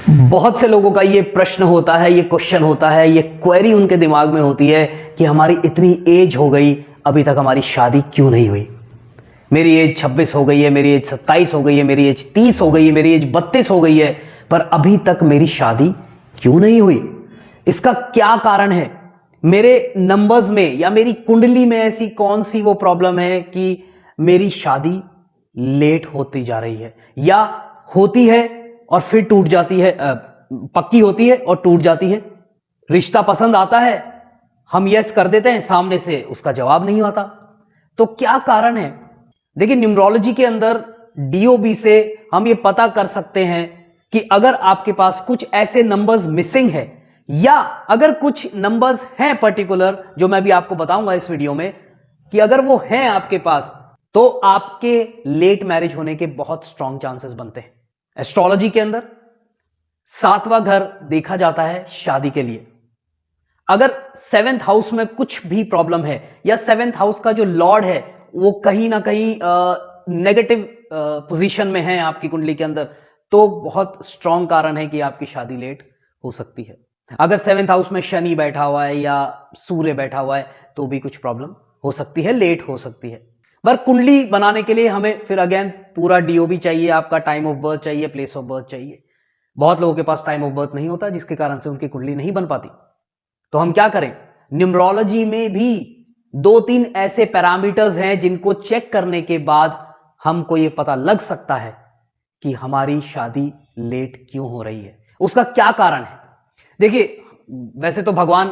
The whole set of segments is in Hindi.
बहुत से लोगों का ये प्रश्न होता है, ये क्वेश्चन होता है, ये क्वेरी उनके दिमाग में होती है कि हमारी इतनी एज हो गई, अभी तक हमारी शादी क्यों नहीं हुई। मेरी एज 26 हो गई है, मेरी एज 27 हो गई है, मेरी एज 30 हो गई है, मेरी एज 32 हो गई है, पर अभी तक मेरी शादी क्यों नहीं हुई। इसका क्या कारण है? मेरे नंबर्स में या मेरी कुंडली में ऐसी कौन सी वो प्रॉब्लम है कि मेरी शादी लेट होती जा रही है, या होती है और फिर टूट जाती है, पक्की होती है और टूट जाती है। रिश्ता पसंद आता है, हम यस कर देते हैं, सामने से उसका जवाब नहीं आता। तो क्या कारण है? देखिए, न्यूमरोलॉजी के अंदर डीओबी से हम ये पता कर सकते हैं कि अगर आपके पास कुछ ऐसे नंबर्स मिसिंग है, या अगर कुछ नंबर्स हैं पर्टिकुलर, जो मैं भी आपको बताऊंगा इस वीडियो में, कि अगर वो हैं आपके पास, तो आपके लेट मैरिज होने के बहुत स्ट्रॉन्ग चांसेस बनते हैं। एस्ट्रोलॉजी के अंदर 7वां घर देखा जाता है शादी के लिए। अगर 7th हाउस में कुछ भी प्रॉब्लम है, या 7th हाउस का जो लॉर्ड है वो कहीं ना कहीं नेगेटिव पोजीशन में है आपकी कुंडली के अंदर, तो बहुत स्ट्रॉन्ग कारण है कि आपकी शादी लेट हो सकती है। अगर 7th हाउस में शनि बैठा हुआ है या सूर्य बैठा हुआ है, तो भी कुछ प्रॉब्लम हो सकती है, लेट हो सकती है। पर कुंडली बनाने के लिए हमें फिर अगेन पूरा डीओबी चाहिए, आपका टाइम ऑफ बर्थ चाहिए, प्लेस ऑफ बर्थ चाहिए। बहुत लोगों के पास टाइम ऑफ बर्थ नहीं होता, जिसके कारण से उनकी कुंडली नहीं बन पाती। तो हम क्या करें? न्यूमरोलॉजी में भी 2-3 ऐसे पैरामीटर्स हैं जिनको चेक करने के बाद हमको ये पता लग सकता है कि हमारी शादी लेट क्यों हो रही है, उसका क्या कारण है। देखिए, वैसे तो भगवान,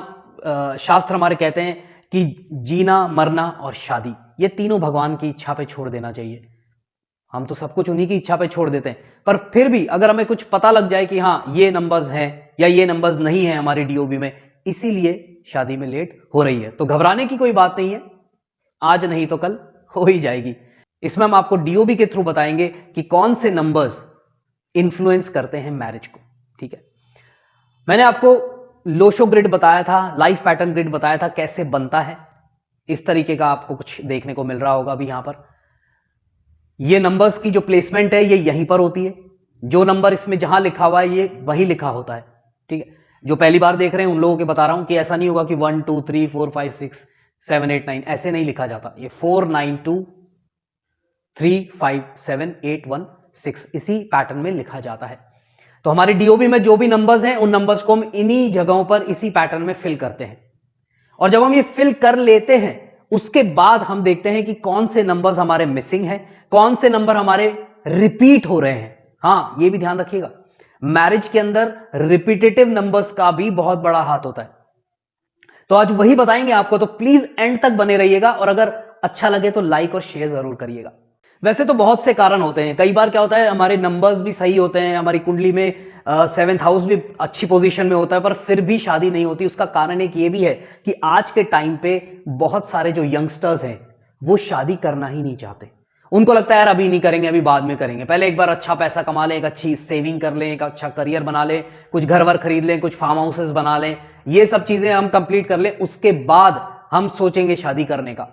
शास्त्र हमारे कहते हैं कि जीना, मरना और शादी, ये तीनों भगवान की इच्छा पे छोड़ देना चाहिए। हम तो सब कुछ उन्हीं की इच्छा पे छोड़ देते हैं, पर फिर भी अगर हमें कुछ पता लग जाए कि हाँ ये नंबर्स हैं या ये नंबर्स नहीं है हमारी डीओबी में, इसीलिए शादी में लेट हो रही है, तो घबराने की कोई बात नहीं है। आज नहीं तो कल हो ही जाएगी। इसमें हम आपको डीओबी के थ्रू बताएंगे कि कौन से नंबर्स इन्फ्लुएंस करते हैं मैरिज को। ठीक है, मैंने आपको लोशो ग्रिड बताया था, लाइफ पैटर्न ग्रिड बताया था, कैसे बनता है। इस तरीके का आपको कुछ देखने को मिल रहा होगा अभी यहां पर। ये नंबर्स की जो प्लेसमेंट है ये यहीं पर होती है। जो नंबर इसमें जहां लिखा हुआ है ये वही लिखा होता है। ठीक है, जो पहली बार देख रहे हैं उन लोगों के बता रहा हूं कि ऐसा नहीं होगा कि 1 2 3 4 5 6 7 8 9 ऐसे नहीं लिखा जाता। ये 4 9 2 3 5 7 8 1 6 इसी पैटर्न में लिखा जाता है। तो हमारे डीओबी में जो भी नंबर्स हैं उन नंबर्स को हम इन्हीं जगहों पर इसी पैटर्न में फिल करते हैं, और जब हम ये फिल कर लेते हैं उसके बाद हम देखते हैं कि कौन से नंबर्स हमारे मिसिंग हैं, कौन से नंबर हमारे रिपीट हो रहे हैं। हां, ये भी ध्यान रखिएगा, मैरिज के अंदर रिपीटेटिव नंबर्स का भी बहुत बड़ा हाथ होता है। तो आज वही बताएंगे आपको, तो प्लीज एंड तक बने रहिएगा, और अगर अच्छा लगे तो लाइक और शेयर जरूर करिएगा। वैसे तो बहुत से कारण होते हैं, कई बार क्या होता है हमारे नंबर्स भी सही होते हैं, हमारी कुंडली में 7th हाउस भी अच्छी पोजीशन में होता है, पर फिर भी शादी नहीं होती। उसका कारण एक ये भी है कि आज के टाइम पे बहुत सारे जो यंगस्टर्स हैं वो शादी करना ही नहीं चाहते। उनको लगता है यार अभी नहीं करेंगे, अभी बाद में करेंगे, पहले एक बार अच्छा पैसा कमा लें, एक अच्छी सेविंग कर लें, एक अच्छा करियर बना लें, कुछ घर वर खरीद लें, कुछ फार्म हाउसेस बना लें, ये सब चीजें हम कंप्लीट कर लें, उसके बाद हम सोचेंगे शादी करने का,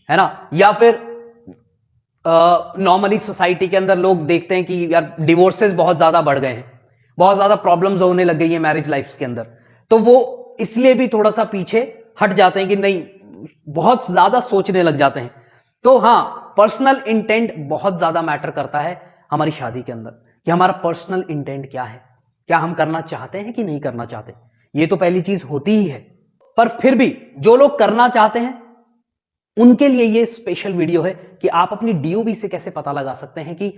है ना। या फिर नॉर्मली सोसाइटी के अंदर लोग देखते हैं कि यार डिवोर्सेस बहुत ज्यादा बढ़ गए हैं, बहुत ज्यादा प्रॉब्लम्स होने लग गई है मैरिज लाइफ के अंदर, तो वो इसलिए भी थोड़ा सा पीछे हट जाते हैं कि नहीं, बहुत ज्यादा सोचने लग जाते हैं। तो हाँ, पर्सनल इंटेंट बहुत ज्यादा मैटर करता है हमारी शादी के अंदर, कि हमारा पर्सनल इंटेंट क्या है, क्या हम करना चाहते हैं कि नहीं करना चाहते। ये तो पहली चीज होती ही है। पर फिर भी जो लोग करना चाहते हैं उनके लिए ये स्पेशल वीडियो है कि आप अपनी डीओबी से कैसे पता लगा सकते हैं कि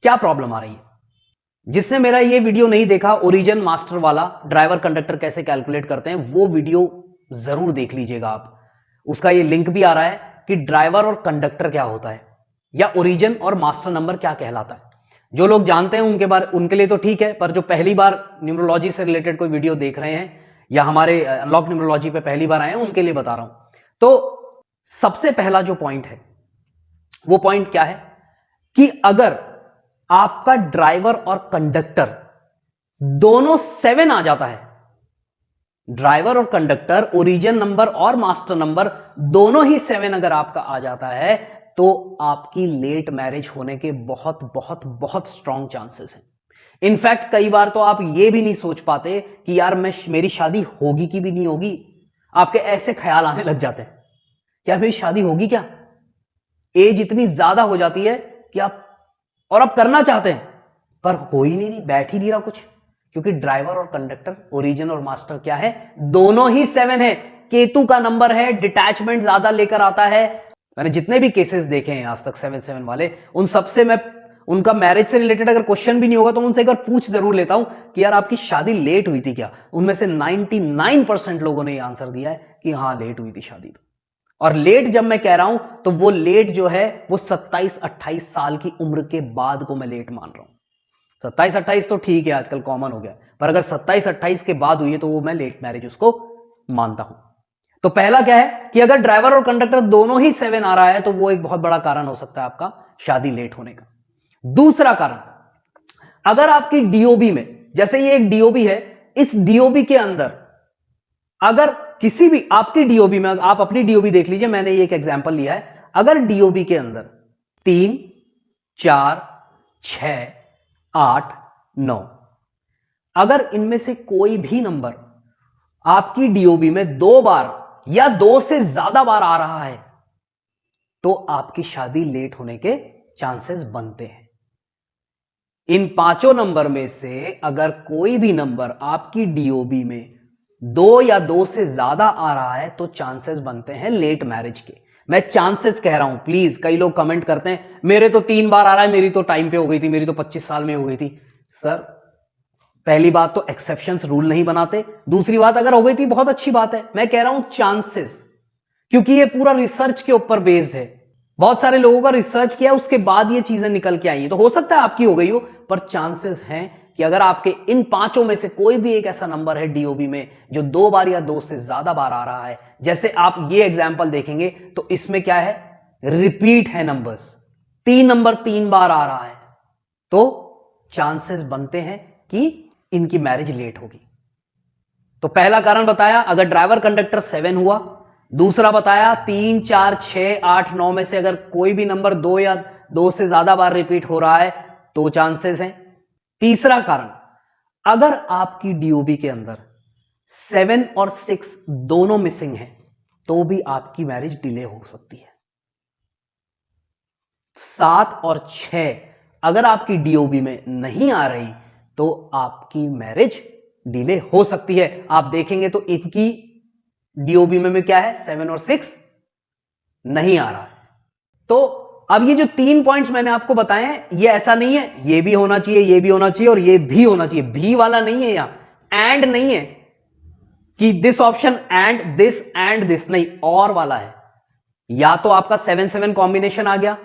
क्या प्रॉब्लम आ रही है। जिसने मेरा ये वीडियो नहीं देखा, ओरिजिन मास्टर वाला ड्राइवर कंडक्टर कैसे कैलकुलेट करते हैं, वो वीडियो जरूर देख लीजिएगा आप। उसका ये लिंक भी आ रहा है कि ड्राइवर और कंडक्टर क्या होता है, या ओरिजिन और मास्टर नंबर क्या कहलाता है। जो लोग जानते हैं उनके लिए तो ठीक है, पर जो पहली बार न्यूमरोलॉजी से रिलेटेड कोई वीडियो देख रहे हैं या हमारे अनलॉक न्यूमरोलॉजी पे पहली बार आए हैं, उनके लिए बता रहा हूं। तो सबसे पहला जो पॉइंट है वो पॉइंट क्या है कि अगर आपका ड्राइवर और कंडक्टर दोनों 7 आ जाता है, ड्राइवर और कंडक्टर ओरिजिन नंबर और मास्टर नंबर दोनों ही 7 अगर आपका आ जाता है, तो आपकी लेट मैरिज होने के बहुत बहुत बहुत स्ट्रॉन्ग चांसेस हैं। इनफैक्ट कई बार तो आप ये भी नहीं सोच पाते कि यार मेरी शादी होगी कि भी नहीं होगी। आपके ऐसे ख्याल आने लग जाते हैं कि यार मेरी शादी होगी क्या। एज इतनी ज्यादा हो जाती है कि आप करना चाहते हैं पर हो ही नहीं, बैठ ही नहीं रहा कुछ, क्योंकि ड्राइवर और कंडक्टर, ओरिजिन और मास्टर क्या है, दोनों ही 7 है। केतु का नंबर है, डिटैचमेंट ज्यादा लेकर आता है। मैंने जितने भी केसेस देखे हैं आज तक 7-7 वाले, उन सबसे मैं उनका मैरिज से रिलेटेड अगर क्वेश्चन भी नहीं होगा तो उनसे एक बार पूछ जरूर लेता हूं कि यार आपकी शादी लेट हुई थी क्या। उनमें से 99% लोगों ने आंसर दिया है कि हाँ लेट हुई थी शादी। और लेट जब मैं कह रहा हूं तो वो लेट जो है वो 27-28 साल की उम्र के बाद को मैं लेट मान रहा हूं। 27-28 तो ठीक है, आजकल कॉमन हो गया, पर अगर 27-28 के बाद हुई है तो वो मैं लेट मैरिज उसको मानता हूं। तो पहला क्या है कि अगर ड्राइवर और कंडक्टर दोनों ही 7 आ रहा है तो वो एक बहुत बड़ा कारण हो सकता है आपका शादी लेट होने का। दूसरा कारण, अगर आपकी डीओबी में, जैसे ये एक डीओबी है, इस डीओबी के अंदर अगर किसी भी आपकी डीओबी में, आप अपनी डीओबी देख लीजिए, मैंने ये एक एग्जांपल लिया है, अगर डीओबी के अंदर 3, 4, 6, 8, 9, अगर इनमें से कोई भी नंबर आपकी डीओबी में 2 बार या 2 से ज्यादा बार आ रहा है तो आपकी शादी लेट होने के चांसेस बनते हैं। इन 5 नंबर में से अगर कोई भी नंबर आपकी डीओबी में 2 या 2 से ज्यादा आ रहा है तो चांसेस बनते हैं लेट मैरिज के। मैं चांसेस कह रहा हूं, प्लीज। कई लोग कमेंट करते हैं मेरे तो 3 बार आ रहा है, मेरी तो टाइम पे हो गई थी, मेरी तो 25 साल में हो गई थी। सर पहली बात तो एक्सेप्शंस रूल नहीं बनाते, दूसरी बात अगर हो गई थी बहुत अच्छी बात है। मैं कह रहा हूं चांसेस, क्योंकि ये पूरा रिसर्च के ऊपर बेस्ड है। बहुत सारे लोगों का रिसर्च किया, उसके बाद ये चीजें निकल के आई है। तो हो सकता है आपकी हो गई हो, पर चांसेस हैं कि अगर आपके इन 5 में से कोई भी एक ऐसा नंबर है डीओबी में जो 2 बार या 2 से ज्यादा बार आ रहा है, जैसे आप ये एग्जाम्पल देखेंगे तो इसमें क्या है, रिपीट है नंबर्स, 3 नंबर 3 बार आ रहा है, तो चांसेस बनते हैं कि इनकी मैरिज लेट होगी। तो पहला कारण बताया, अगर ड्राइवर कंडक्टर 7 हुआ। दूसरा बताया 3, 4, 6, 8, 9 में से अगर कोई भी नंबर 2 या 2 से ज्यादा बार रिपीट हो रहा है तो चांसेस हैं। तीसरा कारण, अगर आपकी डीओबी के अंदर 7 और 6 दोनों मिसिंग है तो भी आपकी मैरिज डिले हो सकती है। 7 और 6 अगर आपकी डीओबी में नहीं आ रही तो आपकी मैरिज डिले हो सकती है। आप देखेंगे तो इनकी डीओबी में क्या है, 7 और 6 नहीं आ रहा है। तो अब ये जो 3 पॉइंट्स मैंने आपको बताए हैं, ये ऐसा नहीं है ये भी होना चाहिए, ये भी होना चाहिए और ये भी होना चाहिए, भी वाला नहीं है, यहां एंड नहीं है कि दिस ऑप्शन एंड दिस नहीं, और वाला है। या तो आपका 7-7 कॉम्बिनेशन आ गया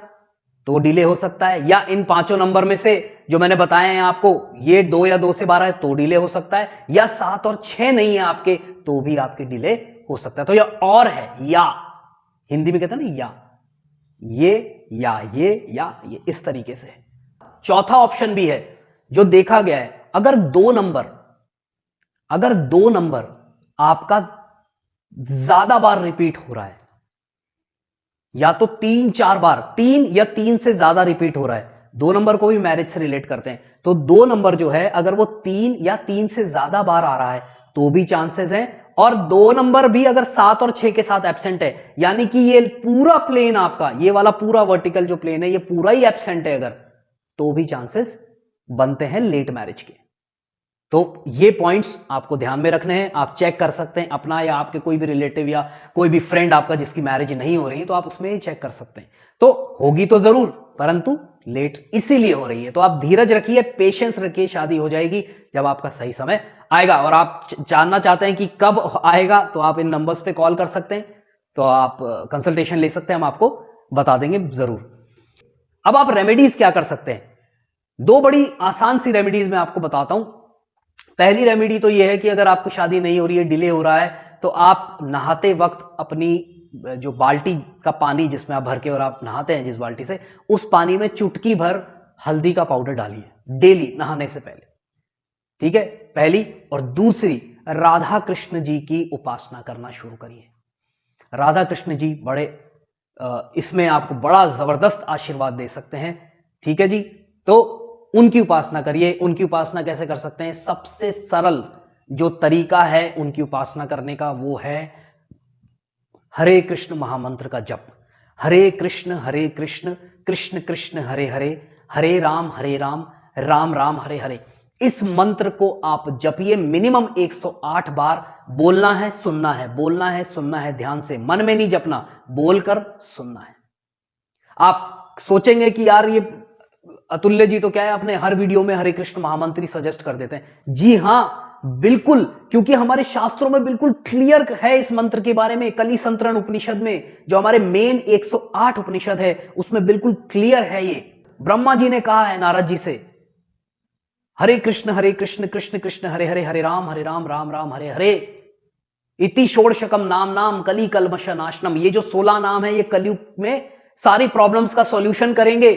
तो डिले हो सकता है, या इन 5 नंबर में से जो मैंने बताए हैं आपको, ये 2 या 2 से 12 है तो डिले हो सकता है, या 7 और 6 नहीं है आपके तो भी आपके डिले हो सकता है। तो यह और है, या हिंदी में कहते हैं ना या, ये इस तरीके से है। चौथा ऑप्शन भी है जो देखा गया है, अगर दो नंबर आपका ज्यादा बार रिपीट हो रहा है, या तो 3-4 बार, 3 या 3 से ज्यादा रिपीट हो रहा है, 2 नंबर को भी मैरिज से रिलेट करते हैं, तो 2 नंबर जो है अगर वो 3 या 3 से ज्यादा बार आ रहा है तो भी चांसेस है, और 2 नंबर भी अगर 7 और 6 के साथ एब्सेंट है, यानी कि ये पूरा प्लेन आपका, ये वाला पूरा वर्टिकल जो प्लेन है ये पूरा ही एब्सेंट है अगर, तो भी चांसेस बनते हैं लेट मैरिज के। तो ये पॉइंट्स आपको ध्यान में रखने हैं। आप चेक कर सकते हैं अपना, या आपके कोई भी रिलेटिव या कोई भी फ्रेंड आपका जिसकी मैरिज नहीं हो रही है तो आप उसमें ही चेक कर सकते हैं। तो होगी तो जरूर, परंतु लेट इसीलिए हो रही है। तो आप धीरज रखिए, पेशेंस रखिए, शादी हो जाएगी जब आपका सही समय आएगा। और आप जानना चाहते हैं कि कब आएगा तो आप इन नंबर्स पे कॉल कर सकते हैं, तो आप कंसल्टेशन ले सकते हैं, हम आपको बता देंगे जरूर। अब आप रेमेडीज क्या कर सकते हैं, 2 बड़ी आसान सी रेमेडीज मैं आपको बताता हूं। पहली रेमेडी तो यह है कि अगर आपको शादी नहीं हो रही है, डिले हो रहा है, तो आप नहाते वक्त अपनी जो बाल्टी का पानी जिसमें आप भर के और आप नहाते हैं जिस बाल्टी से, उस पानी में चुटकी भर हल्दी का पाउडर डालिए डेली नहाने से पहले, ठीक है, पहली। और दूसरी, राधा कृष्ण जी की उपासना करना शुरू करिए। राधा कृष्ण जी बड़े इसमें आपको बड़ा जबरदस्त आशीर्वाद दे सकते हैं, ठीक है जी। तो उनकी उपासना करिए। उनकी उपासना कैसे कर सकते हैं? सबसे सरल जो तरीका है उनकी उपासना करने का वो है हरे कृष्ण महामंत्र का जप। हरे कृष्ण कृष्ण कृष्ण हरे हरे, हरे राम राम राम हरे हरे। इस मंत्र को आप जपिए मिनिमम 108 बार। बोलना है सुनना है, बोलना है सुनना है, ध्यान से, मन में नहीं जपना, बोलकर सुनना है। आप सोचेंगे कि यार ये अतुल्य जी तो क्या है अपने हर वीडियो में हरे कृष्ण महामंत्र ही सजेस्ट कर देते हैं। जी हां बिल्कुल, क्योंकि हमारे शास्त्रों में बिल्कुल क्लियर है इस मंत्र के बारे में। कली संतरण उपनिषद में जो हमारे मेन 108 उपनिषद है उसमें बिल्कुल क्लियर है ये। ब्रह्मा जी ने कहा है नारद जी से, हरे कृष्ण कृष्ण कृष्ण हरे हरे, हरे राम राम राम हरे हरे, इति षोडशकम नाम नाम कली कल्मष नाशनम। ये जो 16 नाम है ये कलयुग में सारी प्रॉब्लम्स का सॉल्यूशन करेंगे।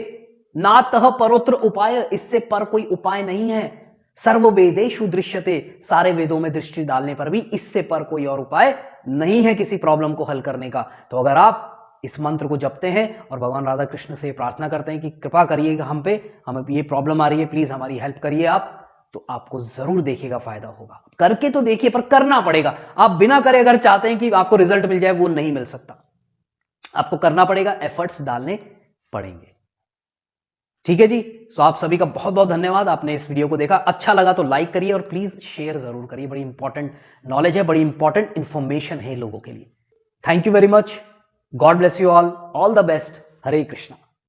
नातः परोत्र उपाय, इससे पर कोई उपाय नहीं है। सर्व वेदेषु दृश्यते, सारे वेदों में दृष्टि डालने पर भी इससे पर कोई और उपाय नहीं है किसी प्रॉब्लम को हल करने का। तो अगर आप इस मंत्र को जपते हैं और भगवान राधा कृष्ण से प्रार्थना करते हैं कि कृपा करिएगा हम पे, हमें ये प्रॉब्लम आ रही है, प्लीज हमारी हेल्प करिए आप, तो आपको जरूर देखिएगा फायदा होगा। करके तो देखिए, पर करना पड़ेगा। आप बिना करे अगर चाहते हैं कि आपको रिजल्ट मिल जाए, वो नहीं मिल सकता। आपको करना पड़ेगा, एफर्ट्स डालने पड़ेंगे। ठीक है जी। सो आप सभी का बहुत बहुत धन्यवाद, आपने इस वीडियो को देखा। अच्छा लगा तो लाइक करिए और प्लीज शेयर जरूर करिए। बड़ी इंपॉर्टेंट नॉलेज है, बड़ी इंपॉर्टेंट इंफॉर्मेशन है लोगों के लिए। Thank you very much. God bless you all the best. Hare Krishna.